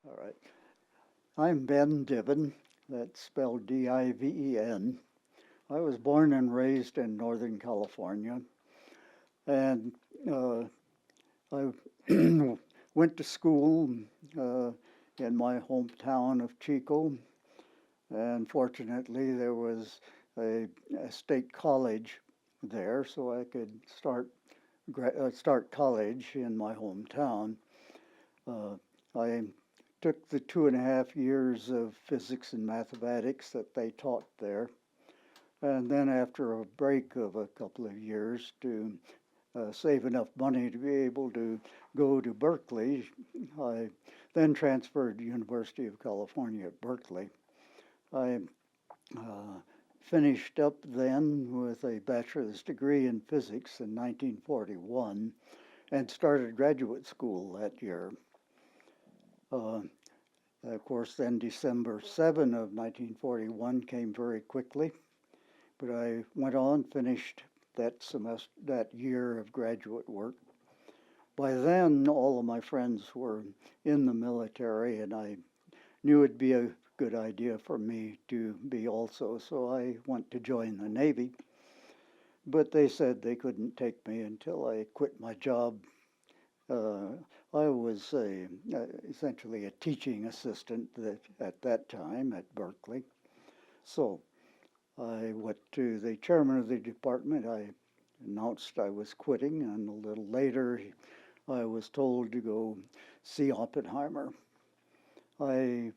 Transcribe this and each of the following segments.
All right. I'm Ben Diven. That's spelled Diven. I was born and raised in Northern California, and uh, I went to school uh, in my hometown of Chico, and fortunately there was a state college there, so I could start college in my hometown. Uh, I took the 2.5 years of physics and mathematics that they taught there. And then after a break of a couple of years to save enough money to be able to go to Berkeley, I then transferred to University of California at Berkeley. I uh, finished up then with a bachelor's degree in physics in 1941 and started graduate school that year. Uh, of course, then December 7 of 1941 came very quickly, but I went on, finished that year of graduate work. By then, all of my friends were in the military, and I knew it'd be a good idea for me to be also, so I went to join the Navy. But they said they couldn't take me until I quit my job. Uh, I was essentially a teaching assistant at that time at Berkeley. So I went to the chairman of the department. I announced I was quitting, and a little later I was told to go see Oppenheimer. I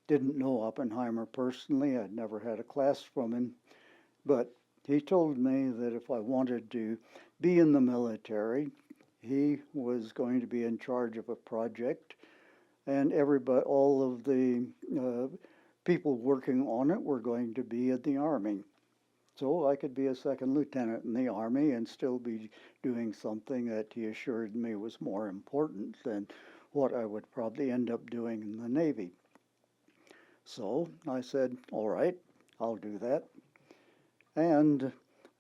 didn't know Oppenheimer personally. I'd never had a class from him, but he told me that if I wanted to be in the military, he was going to be in charge of a project, and all of the people working on it were going to be in the Army. So I could be a second lieutenant in the Army and still be doing something that he assured me was more important than what I would probably end up doing in the Navy. So I said, all right, I'll do that. And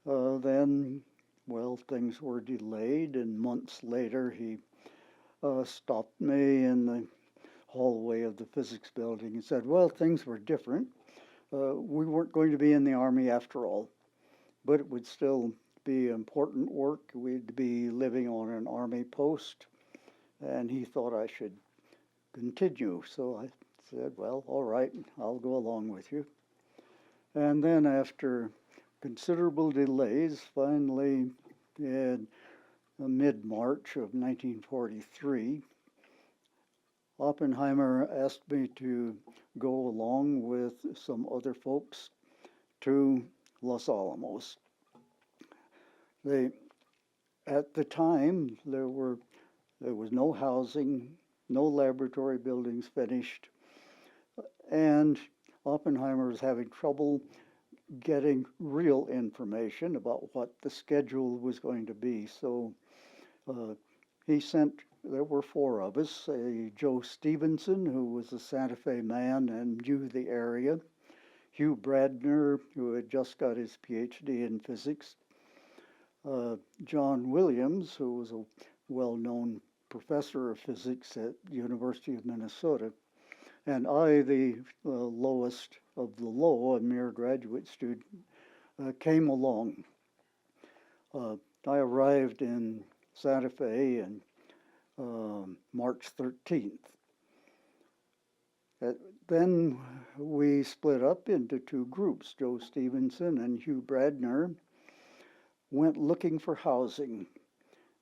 then, well, things were delayed, and months later he stopped me in the hallway of the physics building and said, well, things were different. We weren't going to be in the Army after all, but it would still be important work. We'd be living on an Army post, and he thought I should continue. So I said, well, all right, I'll go along with you. And then after considerable delays, finally in mid-March of 1943, Oppenheimer asked me to go along with some other folks to Los Alamos. At the time, there was no housing, no laboratory buildings finished, and Oppenheimer was having trouble getting real information about what the schedule was going to be. So he sent, there were four of us, Joe Stevenson, who was a Santa Fe man and knew the area, Hugh Bradner, who had just got his PhD in physics, John Williams, who was a well-known professor of physics at the University of Minnesota, and I, the lowest of the low, a mere graduate student, came along. I arrived in Santa Fe on March 13th. Then we split up into two groups. Joe Stevenson and Hugh Bradner went looking for housing.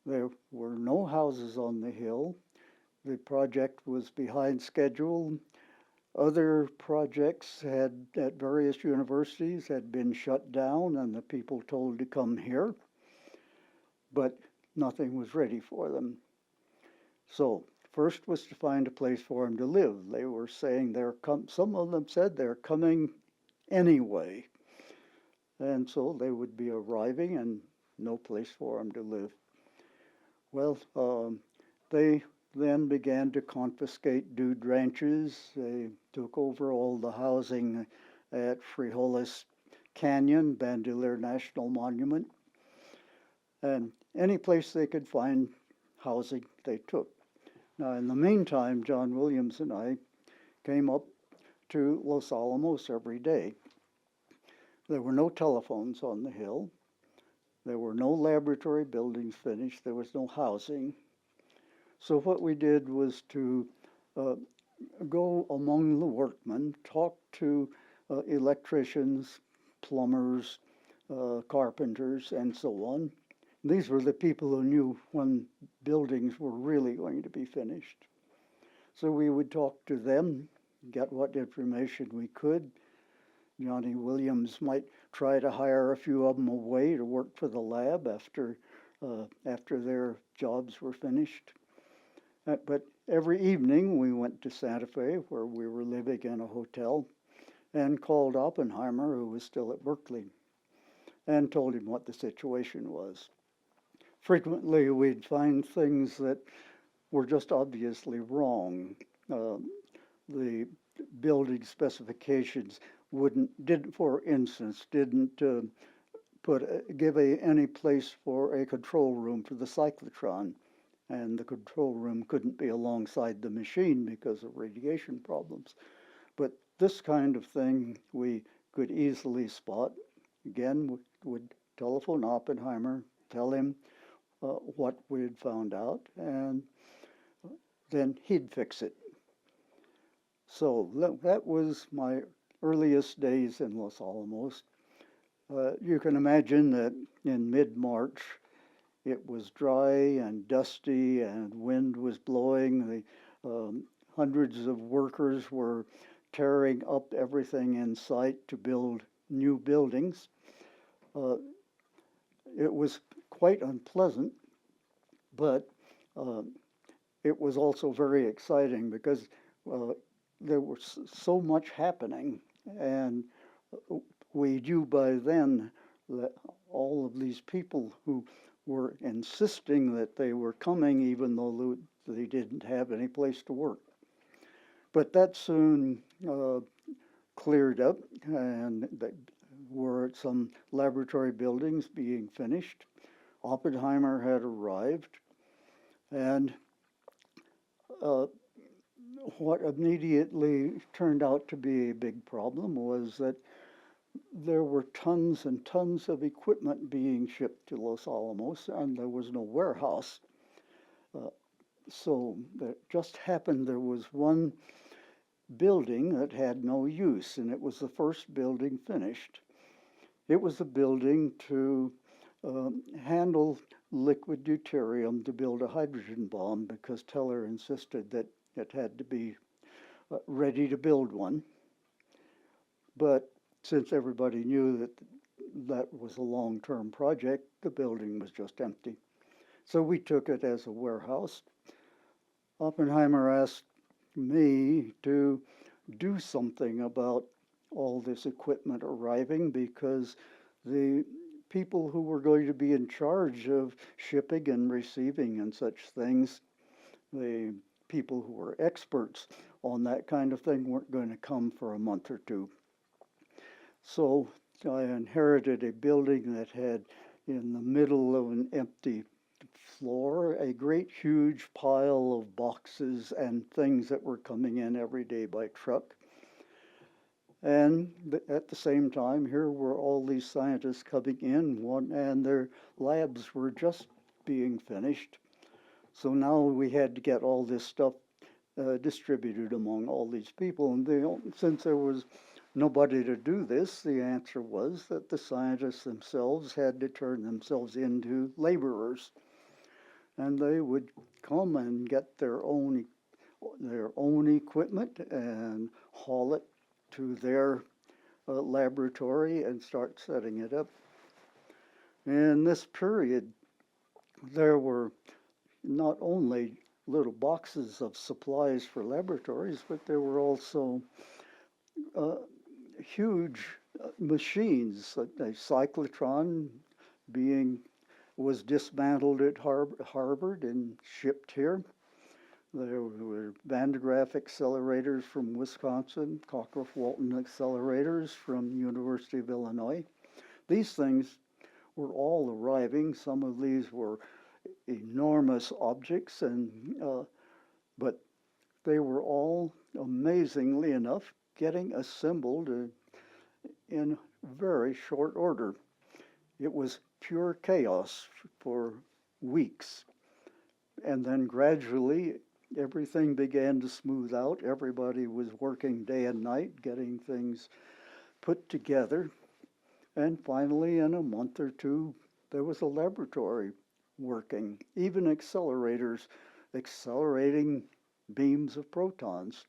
There were no houses on the hill. The project was behind schedule. Other projects at various universities had been shut down and the people told to come here, but nothing was ready for them. So first was to find a place for them to live. They were saying some of them said they're coming anyway. And so they would be arriving and no place for them to live. Well, they then began to confiscate dude ranches. They took over all the housing at Frijoles Canyon, Bandelier National Monument, and any place they could find housing, they took. Now, in the meantime, John Williams and I came up to Los Alamos every day. There were no telephones on the hill. There were no laboratory buildings finished. There was no housing. So what we did was to uh, go among the workmen, talk to electricians, plumbers, carpenters, and so on. These were the people who knew when buildings were really going to be finished. So we would talk to them, get what information we could. Johnny Williams might try to hire a few of them away to work for the lab after their jobs were finished. But every evening we went to Santa Fe, where we were living in a hotel, and called Oppenheimer, who was still at Berkeley, and told him what the situation was. Frequently we'd find things that were just obviously wrong. The building specifications didn't, for instance, didn't give any place for a control room for the cyclotron, and the control room couldn't be alongside the machine because of radiation problems. But this kind of thing we could easily spot. Again, would telephone Oppenheimer, tell him what we had found out, and then he'd fix it. So that was my earliest days in Los Alamos. You can imagine that in mid-March, it was dry and dusty and wind was blowing. The hundreds of workers were tearing up everything in sight to build new buildings. It was quite unpleasant, but it was also very exciting because there was so much happening, and we knew by then that all of these people who were insisting that they were coming even though they didn't have any place to work. But that soon cleared up, and there were some laboratory buildings being finished. Oppenheimer had arrived, and what immediately turned out to be a big problem was that there were tons and tons of equipment being shipped to Los Alamos, and there was no warehouse. So it just happened there was one building that had no use, and it was the first building finished. It was a building to handle liquid deuterium to build a hydrogen bomb, because Teller insisted that it had to be ready to build one. But since everybody knew that that was a long-term project, the building was just empty. So we took it as a warehouse. Oppenheimer asked me to do something about all this equipment arriving, because the people who were going to be in charge of shipping and receiving and such things, the people who were experts on that kind of thing, weren't going to come for a month or two. So I inherited a building that had, in the middle of an empty floor, a great huge pile of boxes and things that were coming in every day by truck. And at the same time, here were all these scientists coming in, and their labs were just being finished. So now we had to get all this stuff distributed among all these people. And since there was nobody to do this, the answer was that the scientists themselves had to turn themselves into laborers. And they would come and get their own equipment and haul it to their laboratory and start setting it up. In this period, there were not only little boxes of supplies for laboratories, but there were also huge machines. A cyclotron was dismantled at Harvard and shipped here. There were Van de Graaff accelerators from Wisconsin, Cockcroft-Walton accelerators from University of Illinois. These things were all arriving. Some of these were enormous objects, but they were all, amazingly enough, getting assembled in very short order. It was pure chaos for weeks. And then gradually, everything began to smooth out. Everybody was working day and night, getting things put together. And finally, in a month or two, there was a laboratory working, even accelerators accelerating beams of protons.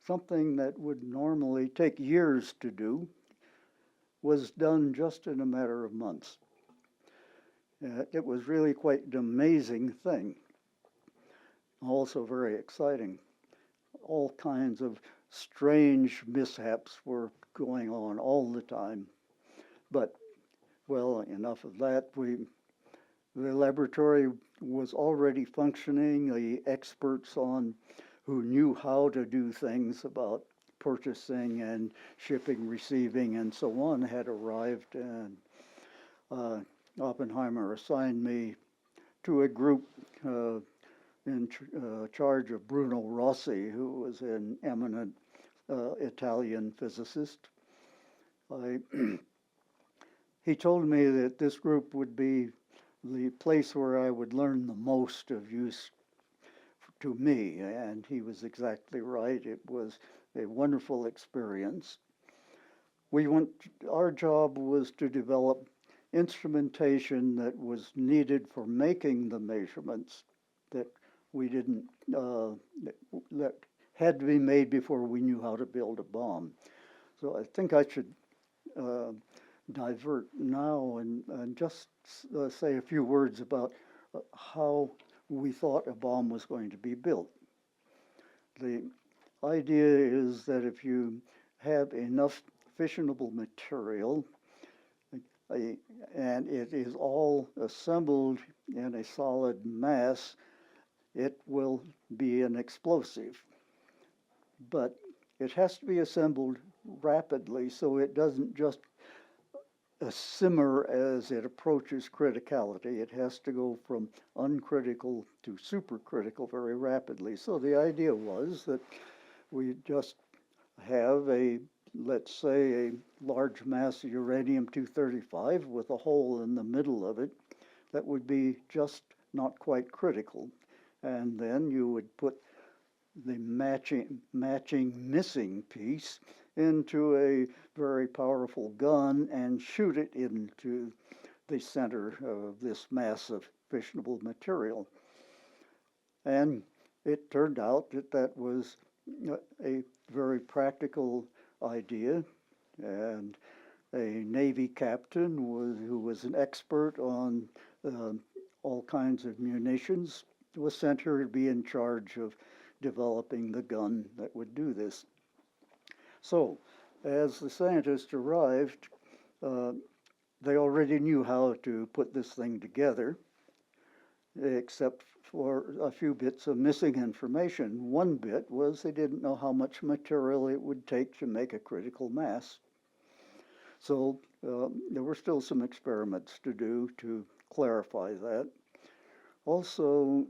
Something that would normally take years to do was done just in a matter of months. It was really quite an amazing thing, also very exciting. All kinds of strange mishaps were going on all the time. But, well, enough of that. The laboratory was already functioning. The experts who knew how to do things about purchasing and shipping, receiving, and so on had arrived, and Oppenheimer assigned me to a group in charge of Bruno Rossi, who was an eminent Italian physicist. He told me that this group would be the place where I would learn the most of use to me, and he was exactly right. It was a wonderful experience. Our job was to develop instrumentation that was needed for making the measurements that we didn't, that had to be made before we knew how to build a bomb. So I think I should divert now and just say a few words about how we thought a bomb was going to be built. The idea is that if you have enough fissionable material and it is all assembled in a solid mass, it will be an explosive. But it has to be assembled rapidly so it doesn't just simmer as it approaches criticality. It has to go from uncritical to supercritical very rapidly. So the idea was that we just have let's say, a large mass of uranium-235 with a hole in the middle of it that would be just not quite critical. And then you would put the matching missing piece into a very powerful gun and shoot it into the center of this mass of fissionable material. And it turned out that that was a very practical idea, and a Navy captain who was an expert on all kinds of munitions was sent here to be in charge of developing the gun that would do this. So, as the scientists arrived, they already knew how to put this thing together, except for a few bits of missing information. One bit was they didn't know how much material it would take to make a critical mass. So there were still some experiments to do to clarify that. Also,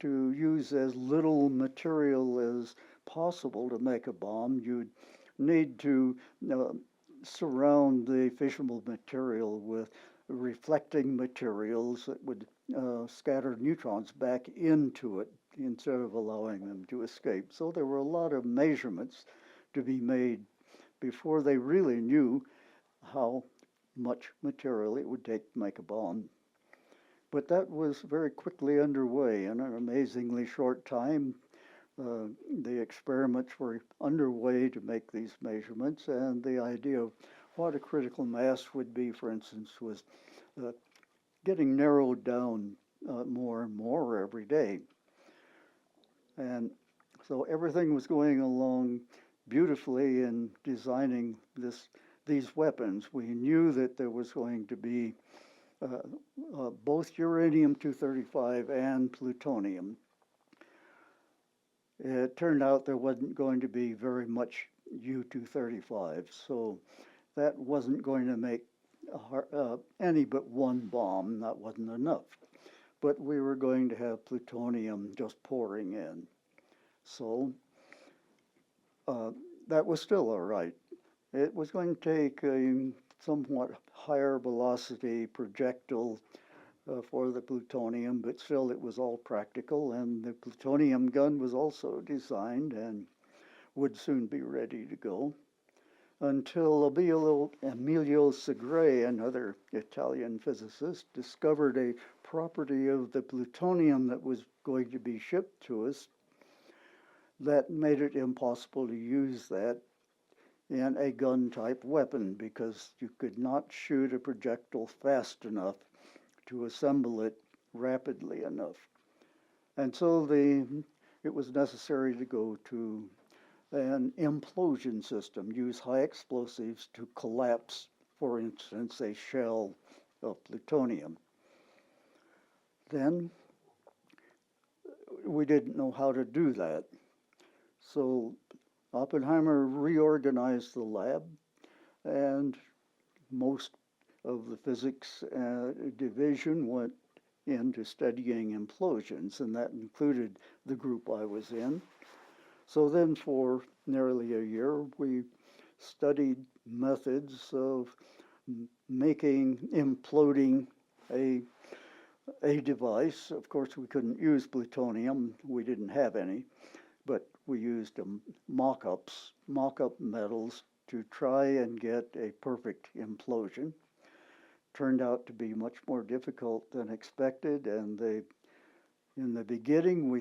to use as little material as possible to make a bomb, you'd need to surround the fissionable material with reflecting materials that would scatter neutrons back into it instead of allowing them to escape. So there were a lot of measurements to be made before they really knew how much material it would take to make a bomb. But that was very quickly underway. In an amazingly short time, the experiments were underway to make these measurements, and the idea of what a critical mass would be, for instance, was getting narrowed down more and more every day. And so everything was going along beautifully in designing these weapons. We knew that there was going to be both uranium-235 and plutonium. It turned out there wasn't going to be very much U-235, so that wasn't going to make any but one bomb. That wasn't enough. But we were going to have plutonium just pouring in. So uh, that was still all right. It was going to take a somewhat higher velocity projectile for the plutonium, but still it was all practical, and the plutonium gun was also designed and would soon be ready to go until Emilio Segre, another Italian physicist, discovered a property of the plutonium that was going to be shipped to us that made it impossible to use that in a gun-type weapon because you could not shoot a projectile fast enough to assemble it rapidly enough. And so it was necessary to go to an implosion system, use high explosives to collapse, for instance, a shell of plutonium. Then we didn't know how to do that. So Oppenheimer reorganized the lab, and most of the physics division went into studying implosions, and that included the group I was in. So then for nearly a year, we studied methods of imploding a device. Of course, we couldn't use plutonium. We didn't have any, but we used mock-up metals to try and get a perfect implosion. Turned out to be much more difficult than expected, and in the beginning,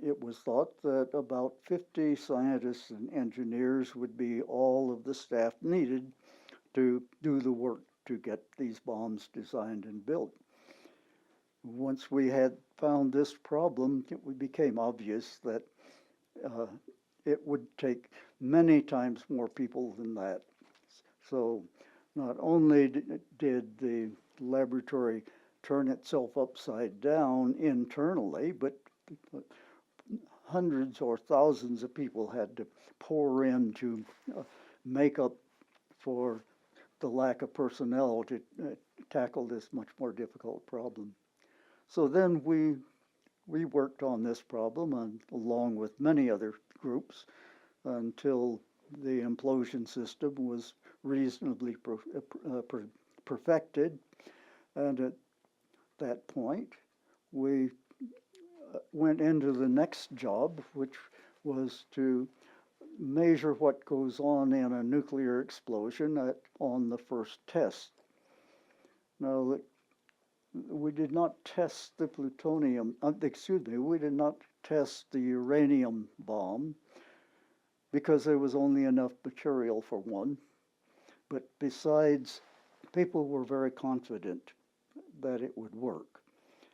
it was thought that about 50 scientists and engineers would be all of the staff needed to do the work to get these bombs designed and built. Once we had found this problem, it became obvious that it would take many times more people than that. So not only did the laboratory turn itself upside down internally, but hundreds or thousands of people had to pour in to make up for the lack of personnel to tackle this much more difficult problem. So then we worked on this problem along with many other groups until the implosion system was reasonably perfected. And at that point, we went into the next job, which was to measure what goes on in a nuclear explosion on the first test. Now, we did not test the we did not test the uranium bomb because there was only enough material for one. But besides, people were very confident that it would work.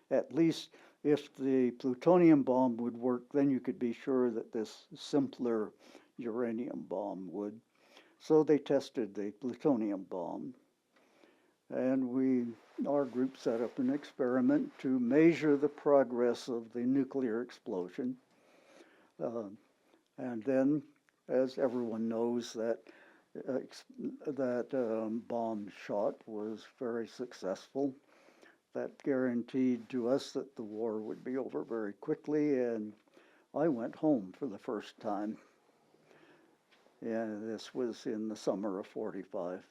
At least if the plutonium bomb would work, then you could be sure that this simpler uranium bomb would. So they tested the plutonium bomb. And our group set up an experiment to measure the progress of the nuclear explosion. And then, as everyone knows, that bomb shot was very successful. That guaranteed to us that the war would be over very quickly, and I went home for the first time. And this was in the summer of '45.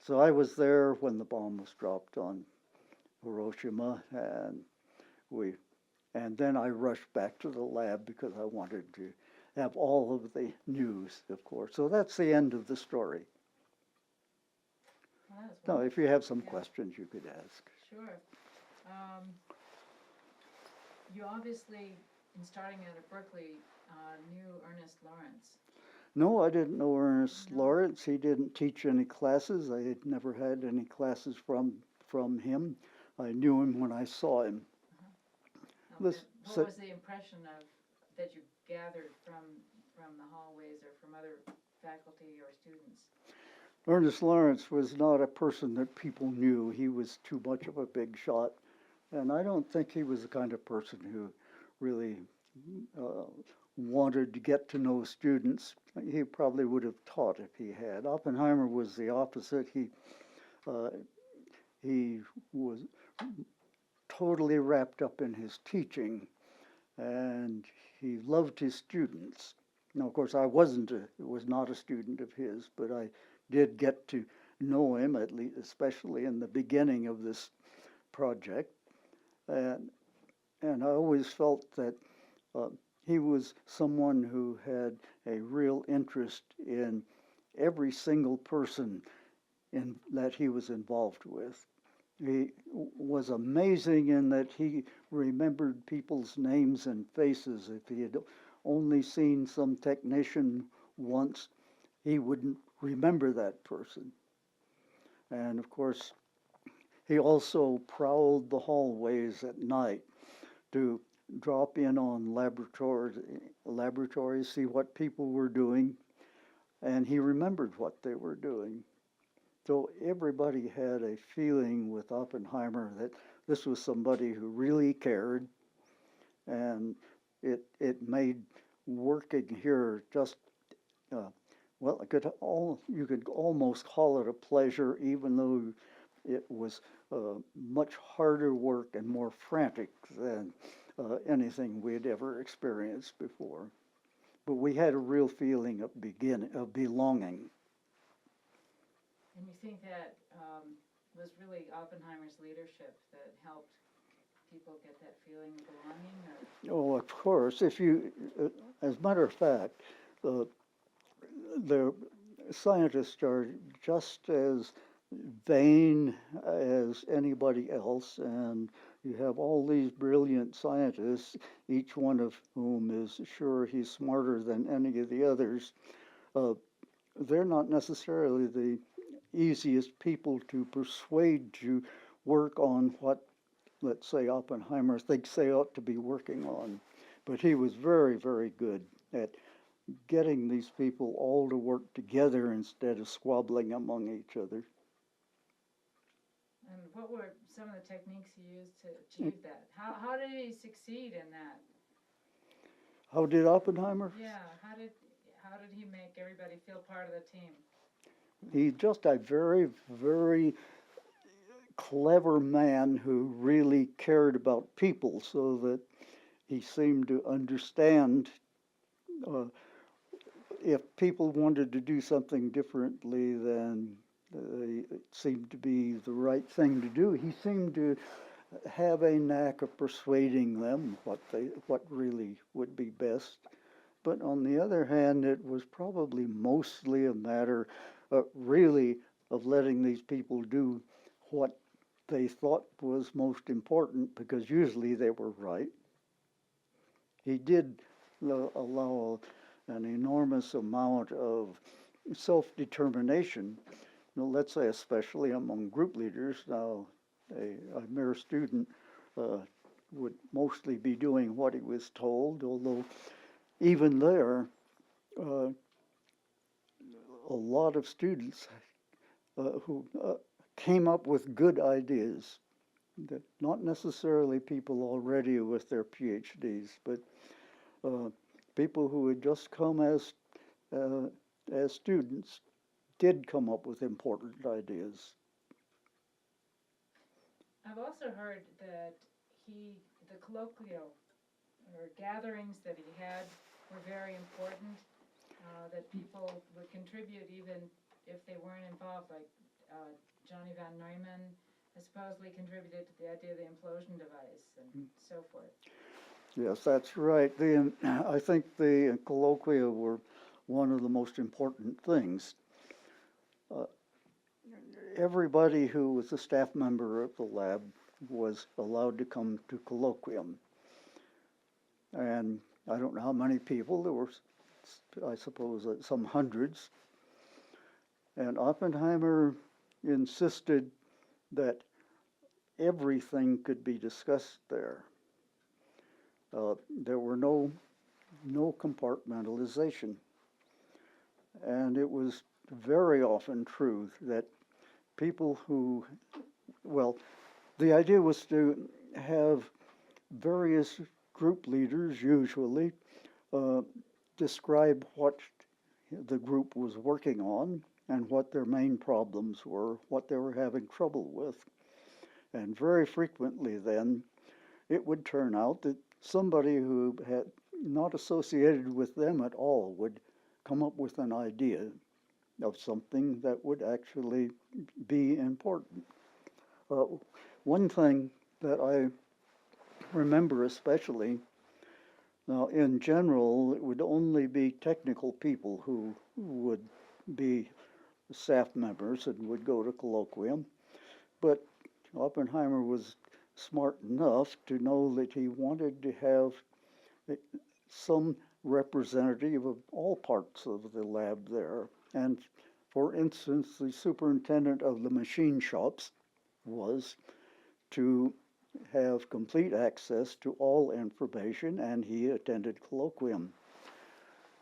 So I was there when the bomb was dropped on Hiroshima, and then I rushed back to the lab because I wanted to have all of the news, of course. So that's the end of the story. Well, now, if you have some questions, you could ask. Sure. You obviously, in starting out at Berkeley, knew Ernest Lawrence. No, I didn't know Ernest Lawrence. He didn't teach any classes. I had never had any classes from him. I knew him when I saw him. What was the impression that you gathered from the hallways or from other faculty or students? Ernest Lawrence was not a person that people knew. He was too much of a big shot. And I don't think he was the kind of person who really wanted to get to know students. He probably would have taught if he had. Oppenheimer was the opposite. He was totally wrapped up in his teaching, and he loved his students. Now, of course, was not a student of his, but I did get to know him, at least, especially in the beginning of this project. And, and I always felt that uh, he was someone who had a real interest in every single person that he was involved with. He was amazing in that he remembered people's names and faces. If he had only seen some technician once, he wouldn't remember that person. And of course, he also prowled the hallways at night to drop in on laboratories, see what people were doing, and he remembered what they were doing. So everybody had a feeling with Oppenheimer that this was somebody who really cared, and it made working here just well, you could almost call it a pleasure, even though it was much harder work and more frantic than anything we had ever experienced before. But we had a real feeling of belonging. And you think that was really Oppenheimer's leadership that helped people get that feeling of belonging? Or? Oh, of course. If you, as a matter of fact, the scientists are just as vain as anybody else, and you have all these brilliant scientists, each one of whom is sure he's smarter than any of the others. They're not necessarily the easiest people to persuade to work on what, let's say, Oppenheimer thinks they ought to be working on. But he was very, very good at getting these people all to work together instead of squabbling among each other. And what were some of the techniques he used to achieve that? How did he succeed in that? How did Oppenheimer? Yeah, how did he make everybody feel part of the team? He's just a very, very clever man who really cared about people, so that he seemed to understand if people wanted to do something differently than it seemed to be the right thing to do. He seemed to have a knack of persuading them what really would be best. But on the other hand, it was probably mostly a matter, really, of letting these people do what they thought was most important, because usually they were right. He did allow an enormous amount of self-determination, let's say especially among group leaders. Now, a mere student would mostly be doing what he was told, although even there, a lot of students who came up with good ideas, that not necessarily people already with their PhDs, but people who had just come as students did come up with important ideas. I've also heard that the colloquium or gatherings that he had were very important, that people would contribute even if they weren't involved, like Johnny Van Neumann has supposedly contributed to the idea of the implosion device and so forth. Yes, that's right. I think the colloquia were one of the most important things. Everybody who was a staff member of the lab was allowed to come to colloquium. And I don't know how many people, there were, I suppose, some hundreds. And Oppenheimer insisted that everything could be discussed there. There were no compartmentalization. And it was very often true that people who, well, the idea was to have various group leaders usually describe what the group was working on and what their main problems were, what they were having trouble with. And very frequently then, it would turn out that somebody who not associated with them at all would come up with an idea of something that would actually be important. One thing that I remember especially, now in general, it would only be technical people who would be staff members and would go to colloquium, but Oppenheimer was smart enough to know that he wanted to have some representative of all parts of the lab there. And for instance, the superintendent of the machine shops was to have complete access to all information, and he attended colloquium.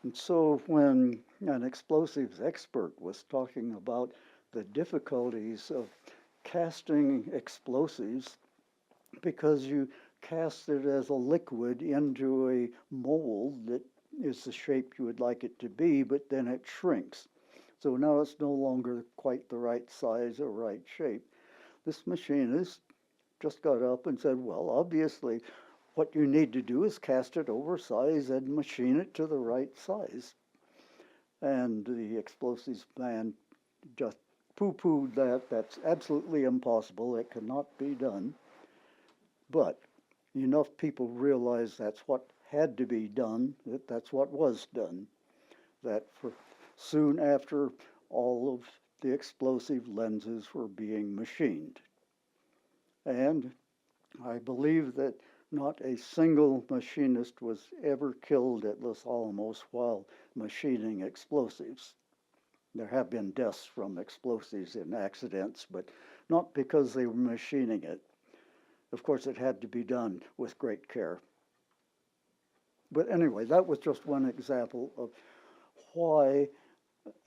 And so when an explosives expert was talking about the difficulties of casting explosives, because you cast it as a liquid into a mold that is the shape you would like it to be, but then it shrinks. So now it's no longer quite the right size or right shape. This machinist just got up and said, well, obviously, what you need to do is cast it oversize and machine it to the right size. And the explosives man just poo-pooed that. That's absolutely impossible. It cannot be done. But enough people realized that's what had to be done, that that's what was done. That for soon after, all of the explosive lenses were being machined. And I believe that not a single machinist was ever killed at Los Alamos while machining explosives. There have been deaths from explosives in accidents, but not because they were machining it. Of course, it had to be done with great care. But anyway, that was just one example of why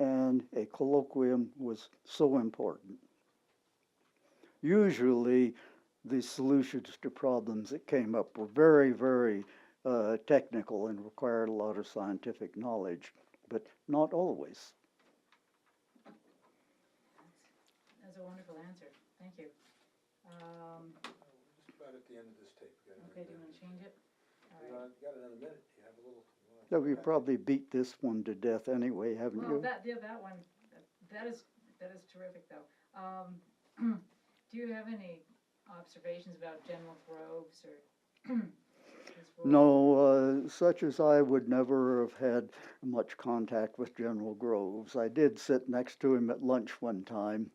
and a colloquium was so important. Usually, the solutions to problems that came up were very, very technical and required a lot of scientific knowledge, but not always. That's a wonderful answer. Thank you. We're just about at the end of this tape. Okay, do you want to change it? All You right. got another minute. You have a little. So you probably beat this one to death anyway, haven't Well, you? that one, that is terrific though. Do you have any observations about General Groves or his role? No, such as I would never have had much contact with General Groves. I did sit next to him at lunch one time,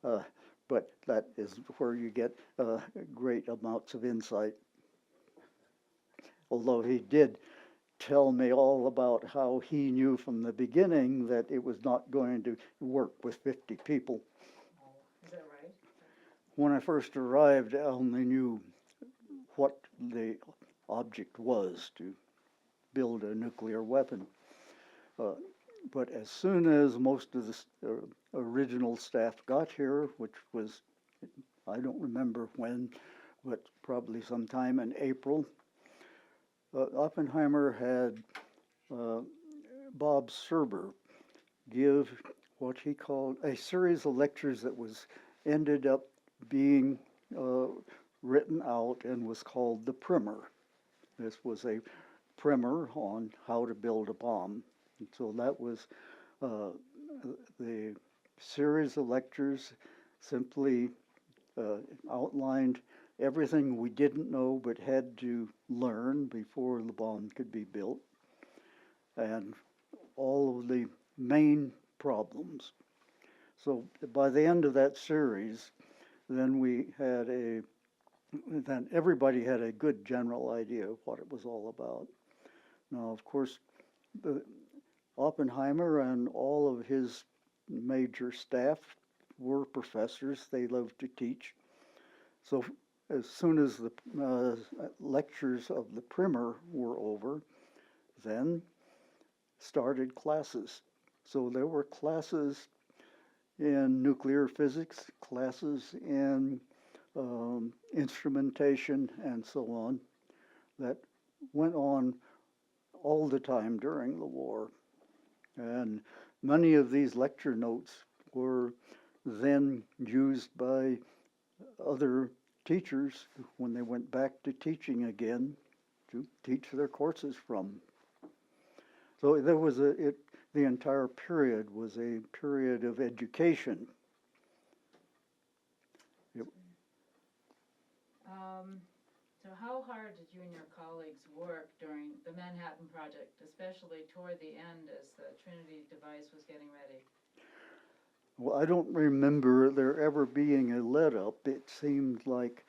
but that is where you get great amounts of insight. Although he did tell me all about how he knew from the beginning that it was not going to work with 50 people. Is that right? When I first arrived, I only knew what the object was, to build a nuclear weapon. But as soon as most of the original staff got here, which was, I don't remember when, but probably sometime in April, Oppenheimer had Bob Serber give what he called a series of lectures that was ended up being written out and was called the primer. This was a primer on how to build a bomb. And so that was the series of lectures simply outlined everything we didn't know but had to learn before the bomb could be built, and all of the main problems. So by the end of that series, then everybody had a good general idea of what it was all about. Now, of course, Oppenheimer and all of his major staff were professors. They loved to teach. So as soon as the lectures of the primer were over, then started classes. So there were classes in nuclear physics, classes in instrumentation, and so on, that went on all the time during the war. And many of these lecture notes were then used by other teachers when they went back to teaching again, to teach their courses from. So there was the entire period was a period of education. So how hard did you and your colleagues work during the Manhattan Project, especially toward the end as the Trinity device was getting ready? Well, I don't remember there ever being a let up. It seemed like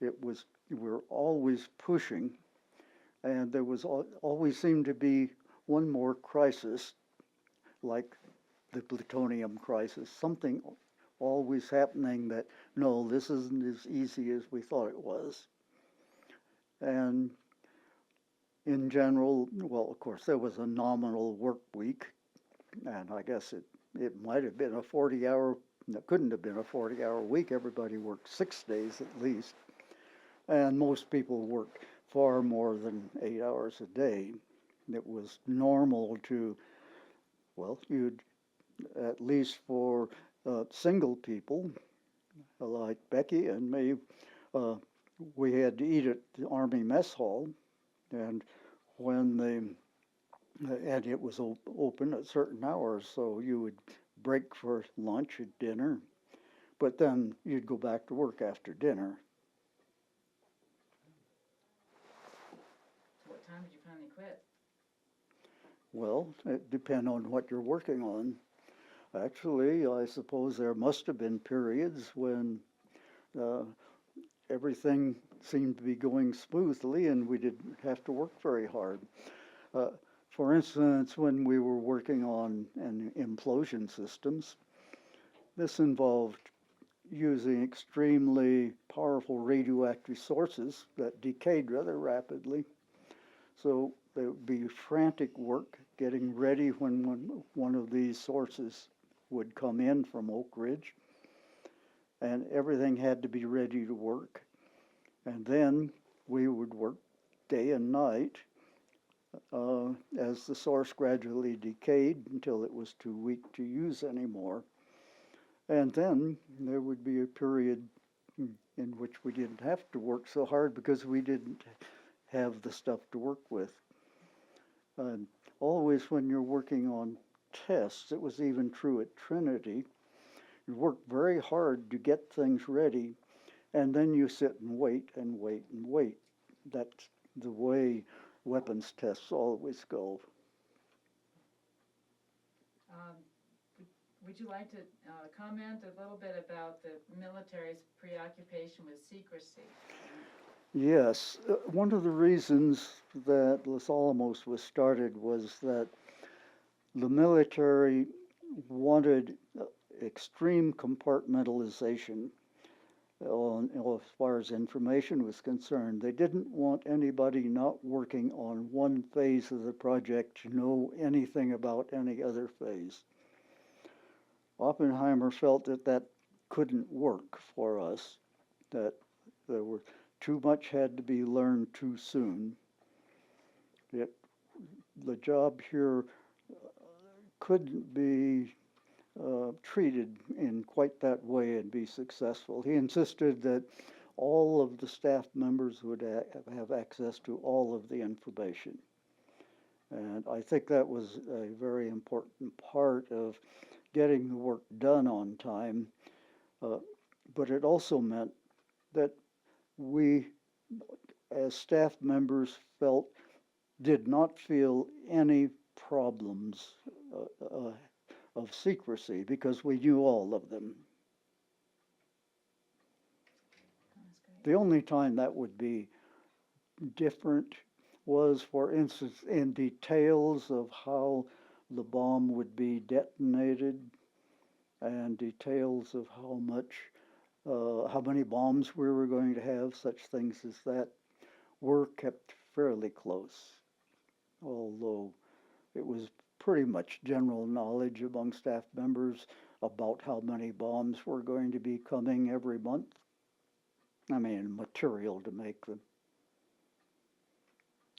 we were always pushing, and there was always seemed to be one more crisis, like the plutonium crisis, something always happening that, no, this isn't as easy as we thought it was. And in general, well, of course, there was a nominal work week, and I guess it might have been a 40-hour, it couldn't have been a 40-hour week. Everybody worked 6 days at least, and most people worked far more than 8 hours a day. It was normal to, well, you'd, at least for single people, like Becky and me, we had to eat at the Army mess hall, and and it was open at certain hours, so you would break for lunch and dinner, but then you'd go back to work after dinner. So what time did you finally quit? Well, it depends on what you're working on. Actually, I suppose there must have been periods when everything seemed to be going smoothly and we didn't have to work very hard. For instance, when we were working on implosion systems, this involved using extremely powerful radioactive sources that decayed rather rapidly. So there would be frantic work getting ready when one of these sources would come in from Oak Ridge, and everything had to be ready to work. And then we would work day and night as the source gradually decayed until it was too weak to use anymore. And then there would be a period in which we didn't have to work so hard because we didn't have the stuff to work with. And always when you're working on tests, it was even true at Trinity, you work very hard to get things ready, and then you sit and wait and wait and wait. That's the way weapons tests always go. Would you like to comment a little bit about the military's preoccupation with secrecy? Yes, one of the reasons that Los Alamos was started was that the military wanted extreme compartmentalization as far as information was concerned. They didn't want anybody not working on one phase of the project to know anything about any other phase. Oppenheimer felt that couldn't work for us, that there were too much had to be learned too soon. The job here couldn't be treated in quite that way and be successful. He insisted that all of the staff members would have access to all of the information. And I think that was a very important part of getting the work done on time. But it also meant that we, as staff members, did not feel any problems of secrecy because we knew all of them. The only time that would be different was, for instance, in details of how the bomb would be detonated and details of how many bombs we were going to have, such things as that were kept fairly close, although it was pretty much general knowledge among staff members about how many bombs were going to be coming every month. I mean, material to make them.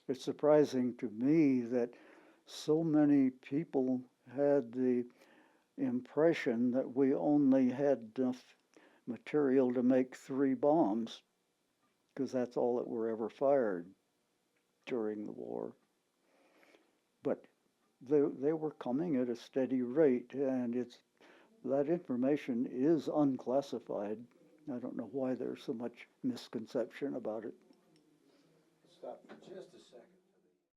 It's surprising to me that so many people had the impression that we only had enough material to make 3 bombs, because that's all that were ever fired. during the war. But they were coming at a steady rate, and that information is unclassified. I don't know why there's so much misconception about it. Stop for just a second.